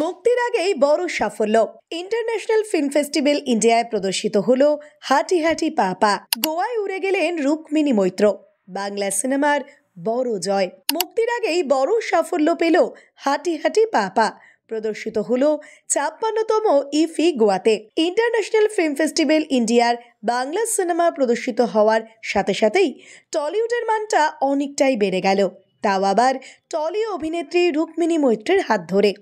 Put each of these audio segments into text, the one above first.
মুক্তির আগেই বড় সাফল্য। ইন্টারন্যাশনাল ফিল্ম ফেস্টিভ্যাল ইন্ডিয়ায় প্রদর্শিত হলো হাঁটি হাঁটি পা পা। গোয়ায় উড়ে গেলেন রুক্মিণী মৈত্র। বাংলা সিনেমার বড় জয়। মুক্তির আগেই বড় সাফল্য পেল হাঁটি হাঁটি পা পা। প্রদর্শিত হলো ৫৬তম ইফি গোয়াতে। ইন্টারন্যাশনাল ফিল্ম ফেস্টিভ্যাল ইন্ডিয়ার বাংলা সিনেমা প্রদর্শিত হওয়ার সাথে সাথেই টলিউডের মানটা অনেকটাই বেড়ে গেল, তাও আবার টলি অভিনেত্রী রুক্মিণী মৈত্রের হাত ধরে।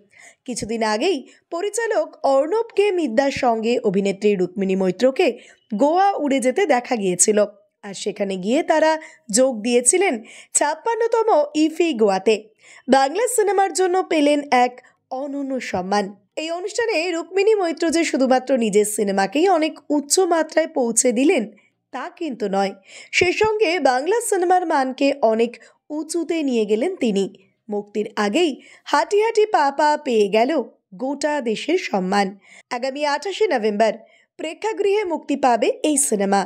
কিছুদিন আগেই পরিচালক অর্ণব কে মিদ্দার সঙ্গে অভিনেত্রী রুক্মিণী মৈত্রকে গোয়া উড়ে যেতে দেখা গিয়েছিল, আর সেখানে গিয়ে তারা যোগ দিয়েছিলেন ৫৬তম ইফি গোয়াতে। বাংলা সিনেমার জন্য পেলেন এক অনন্য সম্মান। এই অনুষ্ঠানে রুক্মিণী মৈত্র যে শুধুমাত্র নিজের সিনেমাকেই অনেক উচ্চ মাত্রায় পৌঁছে দিলেন তা কিন্তু নয়, সে সঙ্গে বাংলা সিনেমার মানকে অনেক উঁচুতে নিয়ে গেলেন তিনি। মুক্তির আগেই হাঁটি হাঁটি পা পা পেয়ে গেল গোটা দেশের সম্মান। আগামী ২৮শে নভেম্বর প্রেক্ষাগৃহে মুক্তি পাবে এই সিনেমা।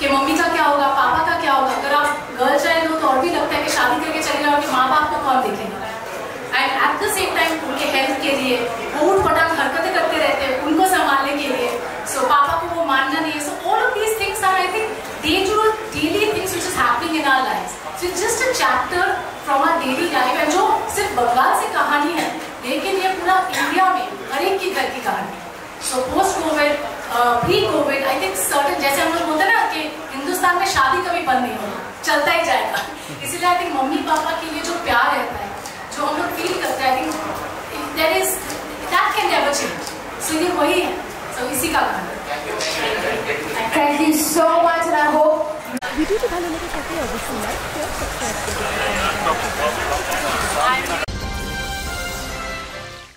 कि मम्मी का क्या होगा, पापा का क्या होगा। अगर आप गर्ल चाइल्ड हो तो और भी लगता है कि शादी करके चले जाओ कि माँ बाप को कौन देखेगा। And at the same time उनके हेल्थ के लिए वो उठ पटांग हरकतें करते रहते हैं उनको संभालने के लिए, सो पापा को वो मानना नहीं है। So all of these things are I think dangerous daily things which is happening in our lives. So it's just a chapter from our daily life, and जो सिर्फ बंगाल से कहानी है लेकिन ये पूरा इंडिया में हर एक की घर की कहानी है। So post Covid, pre Covid, I think certain, जैसे हम लोग बोलते हैं ना कि हिंदुस्तान में शादी कभी बंद नहीं होगा, चलता ही जाएगा। इसीलिए आई थिंक मम्मी पापा के लिए जो प्यार रहता है, जो हम लोग फील करते हैं, I think that can never change. So ये वही है, सो इसी का गाना। Thank you so much and I hope ভিডিওটি ভালো লেগে থাকলে অবশ্যই লাইক শেয়ার সাবস্ক্রাইব করতে